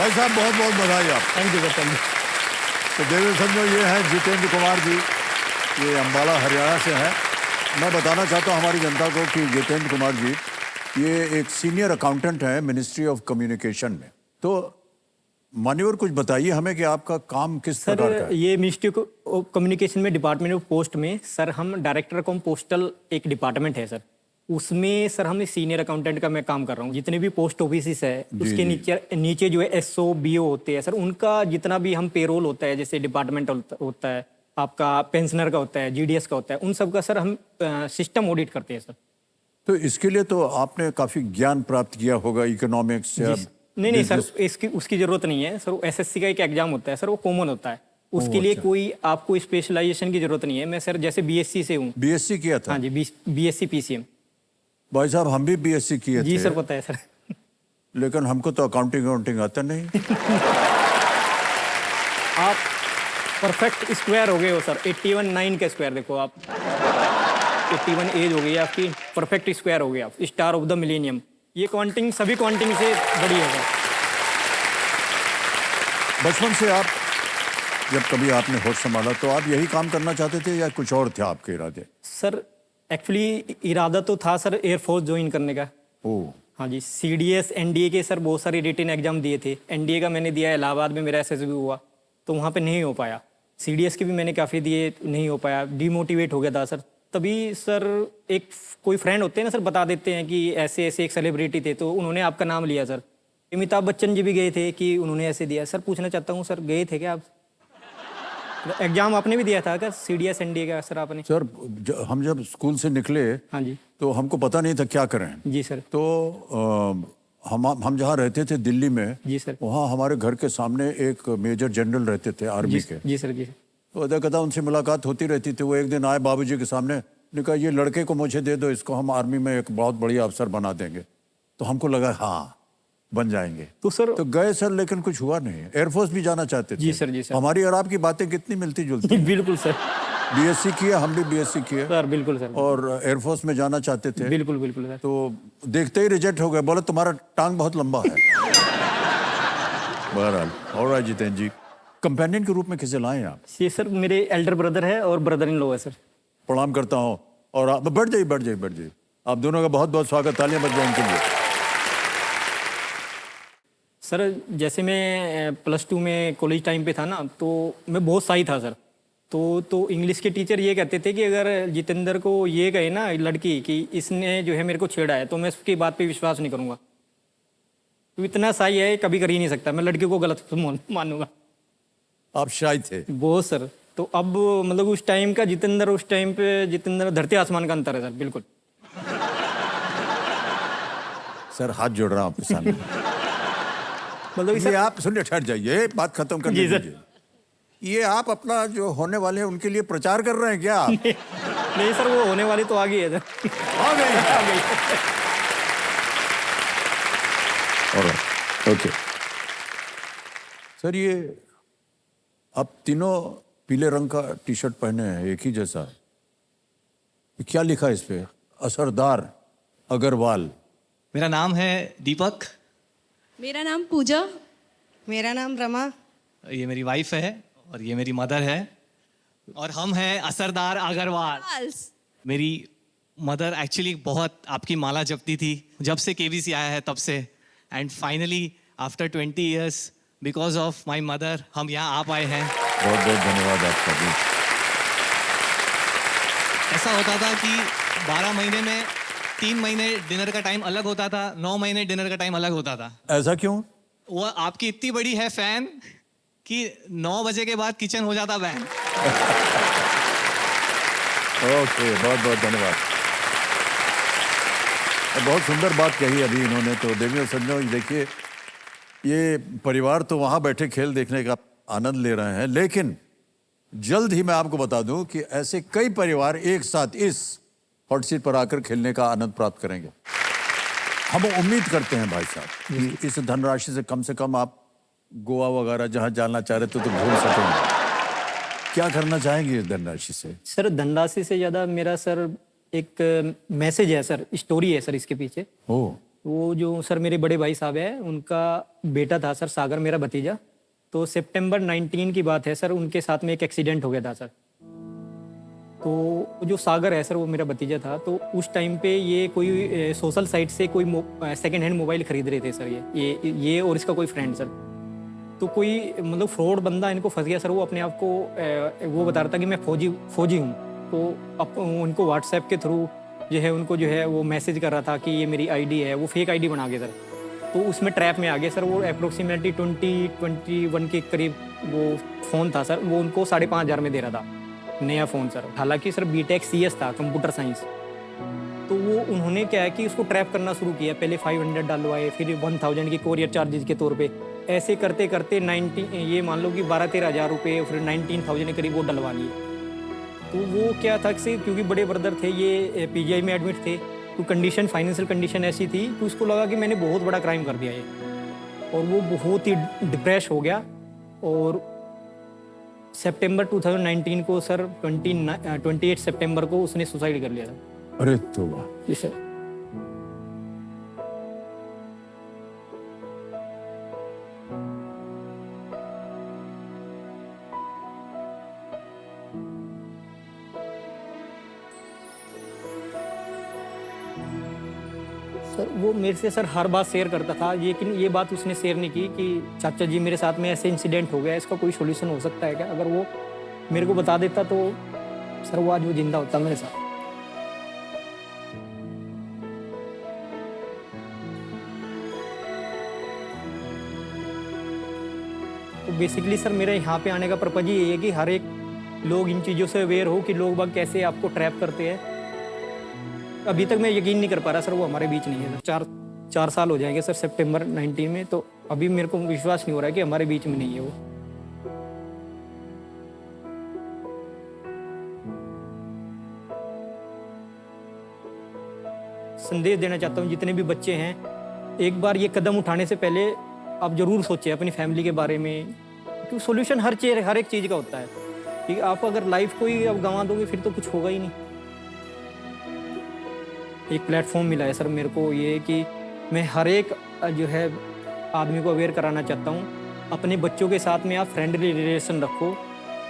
भाई साहब बहुत बहुत बधाई आप। Thank you sir, thank you. तो देवेंद्र समझो ये हैं जितेंद्र कुमार जी, ये अम्बाला हरियाणा से हैं। मैं बताना चाहता हूँ हमारी जनता को कि जितेंद्र कुमार जी ये एक सीनियर अकाउंटेंट हैं मिनिस्ट्री ऑफ कम्युनिकेशन में। तो मान्यवर कुछ बताइए हमें कि आपका काम किस प्रकार का सर है? ये मिनिस्ट्री ऑफ कम्युनिकेशन में डिपार्टमेंट ऑफ पोस्ट में सर हम डायरेक्टर कॉम पोस्टल एक डिपार्टमेंट है सर, उसमें सर हम सीनियर अकाउंटेंट का मैं काम कर रहा हूँ। जितने भी पोस्ट ऑफिस है उसके नीचे नीचे जो है एसओ बीओ होते हैं सर, उनका जितना भी हम पेरोल होता है, जैसे डिपार्टमेंट होता है आपका, पेंशनर का होता है, जीडीएस का होता है, उन सब का सर हम सिस्टम ऑडिट करते हैं सर। तो इसके लिए तो आपने काफी ज्ञान प्राप्त किया होगा, इकोनॉमिक्स या नहीं सर, इसकी उसकी जरूरत नहीं है सर। एसएससी का एक एग्जाम होता है सर, वो कॉमन होता है, उसके लिए कोई आपको स्पेशलाइजेशन की जरूरत नहीं है। मैं सर जैसे बीएससी से हूँ। बीएससी किया था? हाँ जी, बीएससी पीसीएम। भाई साहब हम भी बीएससी किए जी थे। सर पता है सर। लेकिन हमको तो अकाउंटिंग आता नहीं। आप परफेक्ट स्क्वायर हो गए हो सर, 81 का स्क्वायर देखो आप, 81 एज हो गई आपकी, परफेक्ट स्क्वायर हो गए आप, स्टार ऑफ द मिलेनियम। ये काउंटिंग सभी काउंटिंग से बड़ी है सर। बचपन से आप जब कभी आपने होश संभाला तो आप यही काम करना चाहते थे या कुछ और थे आपके इरादे? सर एक्चुअली इरादा तो था सर एयरफोर्स ज्वाइन करने का। ओह हाँ जी, सीडीएस एनडीए के सर बहुत सारे रिटन एग्जाम दिए थे। एनडीए का मैंने दिया इलाहाबाद में, मेरा एसएसबी हुआ तो वहाँ पे नहीं हो पाया। सीडीएस के भी मैंने काफ़ी दिए, नहीं हो पाया, डिमोटिवेट हो गया था सर। तभी सर एक कोई फ्रेंड होते हैं ना सर, बता देते हैं कि ऐसे ऐसे एक सेलिब्रिटी थे, तो उन्होंने आपका नाम लिया सर। अमिताभ बच्चन जी भी गए थे कि उन्होंने ऐसे दिया। सर पूछना चाहता हूँ सर, गए थे क्या आप? एग्जाम आपने भी दिया था क्या सीडीएस एनडीए का सर आपने? सर हम जब स्कूल से निकले हाँ जी, तो हमको पता नहीं था क्या करें। जी सर। तो हम जहाँ रहते थे दिल्ली में, जी सर। वहाँ हमारे घर के सामने एक मेजर जनरल रहते थे आर्मी के। जी सर, जी सर। तो अदा कदा उनसे मुलाकात होती रहती थी। वो एक दिन आए बाबूजी के सामने, ने कहा ये लड़के को मुझे दे दो, इसको हम आर्मी में एक बहुत बढ़िया अफसर बना देंगे। तो हमको लगा हाँ बन जाएंगे। तो सर तो गए सर, लेकिन कुछ हुआ नहीं। एयरफोर्स भी जाना चाहते थे। जी सर, जी सर। हमारी और आपकी बातें कितनी मिलती जुलती हैं। बिल्कुल सर। बीएससी किया, हम भी बीएससी किए सर बिल्कुल सर। और एयरफोर्स में जाना चाहते थे। बिल्कुल बिल्कुल सर। तो देखते ही रिजेक्ट हो गए, बोले तुम्हारा टांग बहुत लंबा है। बहरहाल ऑलराइट जितेंद्र जी, कंपेनियन के रूप में किसे लाए आप? ये सर मेरे एल्डर ब्रदर है और ब्रदर इन लॉ है सर। प्रणाम करता हूँ। और आप बढ़ जाइए। आप दोनों का बहुत बहुत स्वागत, तालियां बज जाए इनके लिए। सर जैसे मैं +2 में कॉलेज टाइम पे था ना, तो मैं बहुत शाई था सर। तो इंग्लिश के टीचर ये कहते थे कि अगर जितेंद्र को ये कहे ना लड़की कि इसने जो है मेरे को छेड़ा है, तो मैं उसकी बात पे विश्वास नहीं करूँगा। तो इतना शाई है, कभी कर ही नहीं सकता मैं लड़की को गलत मानूंगा। आप शाय थे? बहुत सर। तो अब मतलब उस टाइम का जितेंद्र, उस टाइम पे जितेंद्र, धरती आसमान का अंतर है सर, बिल्कुल। सर हाथ जोड़ रहा हूँ आपके सामने। मतलब ये आप सुनिए, ठहर जाइए, बात खत्म कर जी सर। दीजिए। ये आप अपना जो होने वाले हैं उनके लिए प्रचार कर रहे हैं क्या आप? नहीं सर, वो होने वाली तो आ गई है सर। आ गई। आ गई। ओके सर, ये आप तीनों पीले रंग का टी शर्ट पहने हैं, एक ही जैसा है। ये क्या लिखा है इस पे? असरदार अग्रवाल। मेरा नाम है दीपक। मेरा नाम पूजा। मेरा नाम रमा। ये मेरी वाइफ है और ये मेरी मदर है और हम हैं असरदार अग्रवाल। मेरी मदर एक्चुअली बहुत आपकी माला जपती थी जब से केबीसी आया है तब से, and finally after 20 years because of my mother हम यहाँ आ पाए हैं। बहुत बहुत धन्यवाद आपका भी। ऐसा होता था कि 12 महीने में 3 महीने डिनर का टाइम अलग होता था, 9 महीने डिनर का टाइम अलग होता था। ऐसा क्यों? वो आपकी इतनी बड़ी है फैन कि 9 बजे के बाद किचन हो जाता बैन। ओके, बहुत बहुत धन्यवाद। बहुत सुंदर बात कही अभी इन्होंने। तो देवियों सज्जनों, देखिए ये परिवार तो वहाँ बैठे खेल देखने का आनंद ले रहे हैं, लेकिन जल्द ही मैं आपको बता दूं कि ऐसे कई परिवार एक साथ इस हॉट सीट पर आकर खेलने का आनंद प्राप्त करेंगे। हम उम्मीद करते हैं भाई साहब कि इस धनराशि से कम आप गोवा वगैरह जहाँ जाना चाह रहे थे तो घूम सकेंगे। क्या करना चाहेंगे इस धनराशि से? सर धनराशि से ज़्यादा मेरा सर एक मैसेज है सर, स्टोरी है सर इसके पीछे। ओह, वो जो सर मेरे बड़े भाई साहब है, उनका बेटा था सर सागर, मेरा भतीजा। तो सितंबर 19 की बात है सर, उनके साथ में एक एक्सीडेंट हो गया था सर। तो जो सागर है सर, वो मेरा भतीजा था। तो उस टाइम पे ये कोई सोशल साइट से कोई सेकंड हैंड मोबाइल खरीद रहे थे सर, ये और इसका कोई फ्रेंड सर। तो कोई मतलब फ्रॉड बंदा इनको फंस गया सर। वो अपने आप को वो बता रहा था कि मैं फौजी हूँ। तो उनको व्हाट्सएप के थ्रू जो है वो मैसेज कर रहा था कि ये मेरी आईडी है। वो फेक आईडी बना के सर, तो उसमें ट्रैप में आ गए सर। वो अप्रोक्सीमेटली 21 के करीब वो फ़ोन था सर। वो उनको 5,500 में दे रहा था, नया फ़ोन सर। हालांकि सर बीटेक CS था, कंप्यूटर साइंस। तो वो उन्होंने क्या है कि उसको ट्रैप करना शुरू किया। पहले 500 डलवाए, फिर 1000 की कोरियर चार्जेस के तौर पे। ऐसे करते करते 90 ये मान लो कि 12-13 हज़ार रुपये, फिर 19,000 के करीब वो डलवा लिए। तो वो क्या था कि क्योंकि बड़े ब्रदर थे, ये PGI में एडमिट थे, तो कंडीशन, फाइनेंशियल कंडीशन ऐसी थी कि उसको लगा कि मैंने बहुत बड़ा क्राइम कर दिया ये। और वो बहुत ही डिप्रेस हो गया। और सितंबर 2019 को सर 28 सितंबर को उसने सुसाइड कर लिया था। अरे तो वाह। जी सर। सर वो मेरे से सर हर बात शेयर करता था, लेकिन ये बात उसने शेयर नहीं की कि चाचा जी मेरे साथ में ऐसे इंसिडेंट हो गया, इसका कोई सॉल्यूशन हो सकता है क्या। अगर वो मेरे को बता देता तो सर वो आज वो जिंदा होता मेरे साथ। तो बेसिकली सर मेरा यहाँ पे आने का पर्पज ही यही है कि हर एक लोग इन चीज़ों से अवेयर हो कि लोग बाग कैसे आपको ट्रैप करते हैं। अभी तक मैं यकीन नहीं कर पा रहा सर वो हमारे बीच नहीं है सर। 4 साल हो जाएंगे सर सितंबर 19 में। तो अभी मेरे को विश्वास नहीं हो रहा है कि हमारे बीच में नहीं है वो। संदेश देना चाहता हूँ जितने भी बच्चे हैं, एक बार ये कदम उठाने से पहले आप जरूर सोचें अपनी फैमिली के बारे में, क्योंकि सॉल्यूशन हर एक चीज़ का होता है। कि आप अगर लाइफ को ही अब गंवा दोगे फिर तो कुछ होगा ही नहीं। एक प्लेटफॉर्म मिला है सर मेरे को, ये कि मैं हर एक जो है आदमी को अवेयर कराना चाहता हूँ। अपने बच्चों के साथ में आप फ्रेंडली रिलेशन रखो,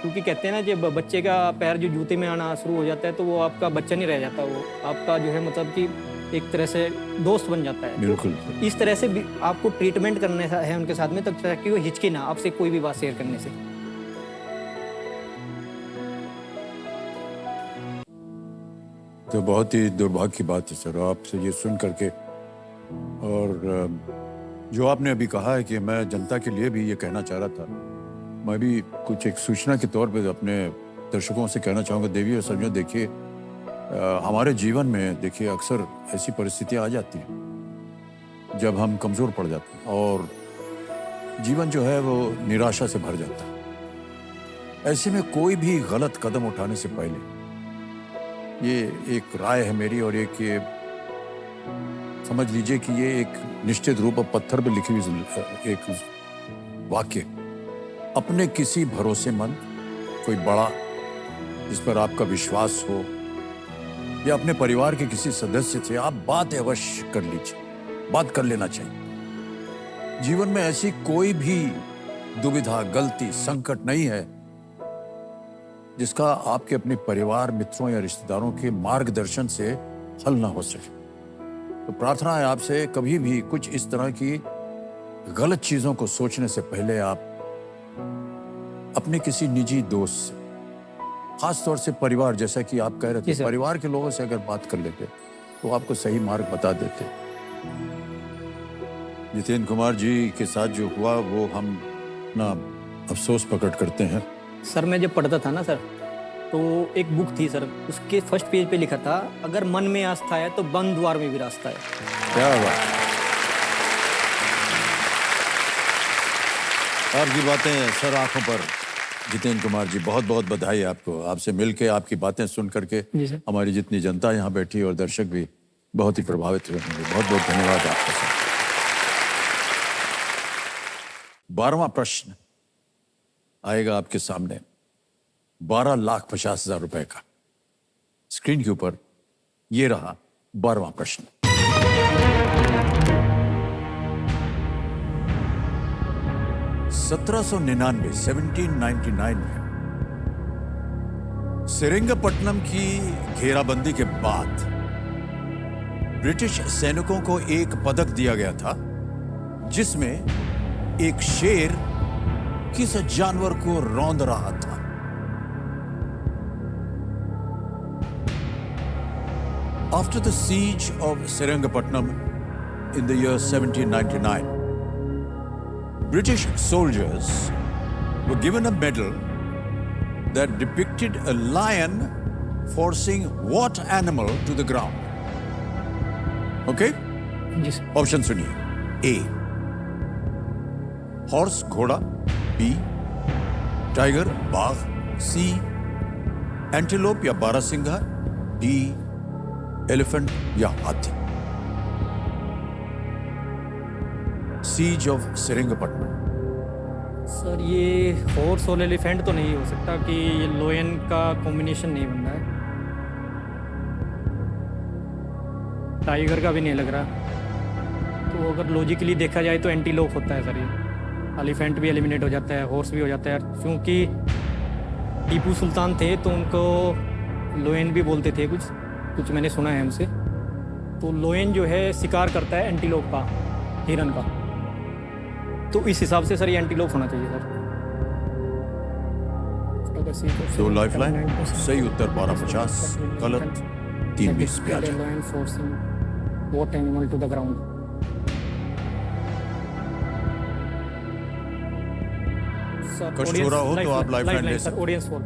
क्योंकि कहते हैं ना जब बच्चे का पैर जो जूते में आना शुरू हो जाता है तो वो आपका बच्चा नहीं रह जाता, वो आपका जो है मतलब कि एक तरह से दोस्त बन जाता है। बिल्कुल। इस तरह से भी आपको ट्रीटमेंट करना है उनके साथ में, तब ताकि वो हिचके ना आपसे कोई भी बात शेयर करने से। तो बहुत ही दुर्भाग्य की बात है सर आपसे ये सुन करके। और जो आपने अभी कहा है कि मैं जनता के लिए भी ये कहना चाह रहा था, मैं भी कुछ एक सूचना के तौर पे अपने दर्शकों से कहना चाहूँगा। देवी और सज्जनों, देखिए हमारे जीवन में देखिए अक्सर ऐसी परिस्थितियाँ आ जाती हैं जब हम कमज़ोर पड़ जाते हैं और जीवन जो है वो निराशा से भर जाता है। ऐसे में कोई भी गलत कदम उठाने से पहले, ये एक राय है मेरी और एक ये समझ लीजिए कि ये एक निश्चित रूप और पत्थर पर लिखी हुई एक वाक्य, अपने किसी भरोसेमंद कोई बड़ा जिस पर आपका विश्वास हो या अपने परिवार के किसी सदस्य से आप बात अवश्य कर लीजिए, बात कर लेना चाहिए। जीवन में ऐसी कोई भी दुविधा, गलती, संकट नहीं है जिसका आपके अपने परिवार, मित्रों या रिश्तेदारों के मार्गदर्शन से हल ना हो सके। तो प्रार्थना है आपसे, कभी भी कुछ इस तरह की गलत चीजों को सोचने से पहले आप अपने किसी निजी दोस्त से, खास तौर से परिवार, जैसा कि आप कह रहे थे, परिवार के लोगों से अगर बात कर लेते तो आपको सही मार्ग बता देते। जितेंद्र कुमार जी के साथ जो हुआ वो हम अपना अफसोस प्रकट करते हैं। सर मैं जब पढ़ता था ना सर, तो एक बुक थी सर, उसके फर्स्ट पेज पे लिखा था, अगर मन में आस्था है तो बंद द्वार में भी रास्ता है। क्या बात। आपकी बातें सर आंखों पर। जितेंद्र कुमार जी, बहुत बहुत बधाई आपको। आपसे मिलके, आपकी बातें सुन करके हमारी जितनी जनता यहाँ बैठी और दर्शक भी बहुत ही प्रभावित हुए होंगे। बहुत बहुत धन्यवाद आपका सर। 12वां प्रश्न आएगा आपके सामने, 12,50,000 रुपए का। स्क्रीन के ऊपर ये रहा 12वां प्रश्न। 1799 में सेरिंगपट्टनम की घेराबंदी के बाद ब्रिटिश सैनिकों को एक पदक दिया गया था जिसमें एक शेर किस जानवर को रौंद रहा था। After the siege of Seringapatam in the year 1799, British soldiers were given a medal that depicted a lion forcing what animal to the ground? Okay? जी सर। ऑप्शन सुनिए। ए हॉर्स घोड़ा, बी टाइगर बाघ, C antelope या बारहसिंघा, D elephant या हाथी। Siege of Seringapatam. Sir ये horse और एलिफेंट तो नहीं हो सकता कि ये लोयन का कॉम्बिनेशन नहीं बन रहा है। टाइगर का भी नहीं लग रहा। तो अगर लॉजिकली देखा जाए तो एंटीलोप होता है सर ये। एलिफेंट भी एलिमिनेट हो जाता है, हॉर्स भी हो जाता है, क्योंकि टीपू सुल्तान थे तो उनको लोयन भी बोलते थे, कुछ मैंने सुना है उनसे। तो लोयन जो है शिकार करता है एंटीलोप का, हिरन का। तो इस हिसाब से सर ये एंटीलोप होना चाहिए सर। तो लाइफलाइन सही उत्तर 1250, गलत 320 पे आ जाए। What animal to the ground? कष्ट हो रहा हो तो आप लाइफलाइन ले सकते ऑडियंस पोल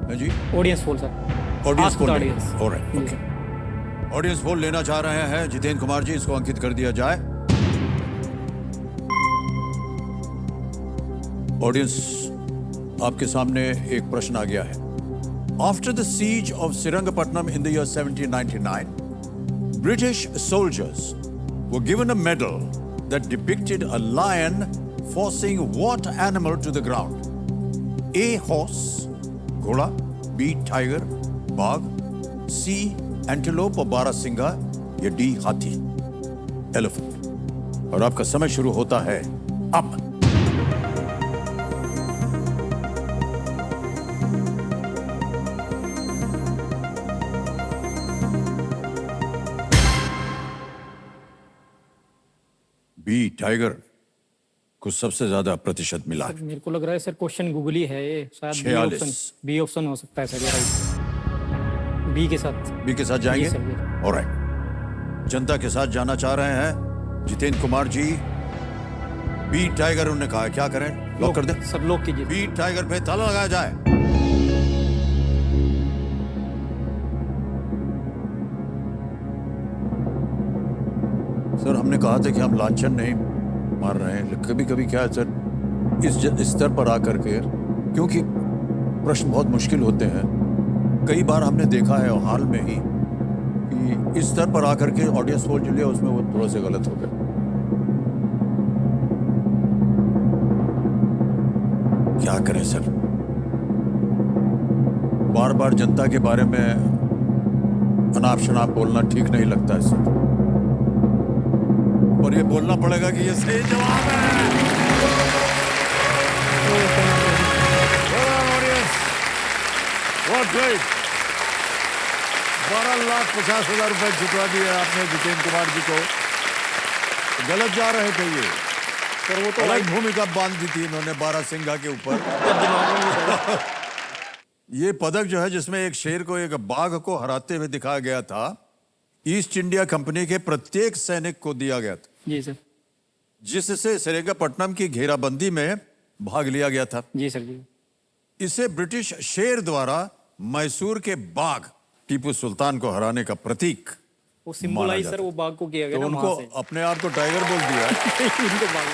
हैं जी। Audience poll sir. Audience Ask poll the लेंगे। audience. Alright, okay. Audience poll लेना चाह रहे हैं जितेंद्र कुमार जी, इसको अंकित कर दिया जाए। ऑडियंस आपके सामने एक प्रश्न आ गया है। After the siege of Seringapatam in the year 1799, British soldiers were given a medal that depicted a lion forcing what animal to the ground? A. Horse, घोड़ा, B. Tiger, बाघ, C. Antelope और बारहसिंघा या D. हाथी, elephant। और आपका समय शुरू होता है अब। बी टाइगर को सबसे ज्यादा प्रतिशत मिला है। मेरे को लग रहा है सर क्वेश्चन गूगल ही है ये, शायद 46। बी ऑप्शन हो सकता है सर ये राइट। बी के साथ जाएंगे। जी सर, जी। ऑलराइट, जनता के साथ जाना चाह रहे हैं जितेंद्र कुमार जी। बी टाइगर उन्होंने कहा, क्या करें? लॉक कर दे सर, लॉक कीजिए। बी टाइगर पे ताला लगाया जाए। सर हमने कहा था कि हम लांछन नहीं मार रहे हैं। कभी कभी क्या है सर, इस स्तर पर आकर के, क्योंकि प्रश्न बहुत मुश्किल होते हैं, कई बार हमने देखा है हाल में ही कि इस स्तर पर आकर के ऑडियंस पोल जो लिया उसमें वो थोड़ा सा गलत हो गया। क्या करें सर, बार बार जनता के बारे में अनाप शनाप बोलना ठीक नहीं लगता है सर, और ये बोलना पड़ेगा कि ये सही जवाब है। What great! 12,50,000 रुपए जितवा दिए आपने जितेंद्र कुमार जी को। गलत जा रहे थे ये, सर वो तो अलग भूमिका बांध दी थी इन्होंने बारहसिंघा के ऊपर। ये पदक जो है जिसमें एक शेर को एक बाघ को हराते हुए दिखाया गया था, ईस्ट इंडिया कंपनी के प्रत्येक सैनिक को दिया गया था, जी सर। जिससे सेरिंगपट्टम की घेराबंदी में भाग लिया गया था। जी सर, जी। इसे ब्रिटिश शेर द्वारा मैसूर के बाघ टीपू सुल्तान को हराने का प्रतीक वो सिंबलाइज सर वो बाघ को किया गया तो ना उनको वहाँ से। अपने आप को टाइगर बोल दिया। उनको बाघ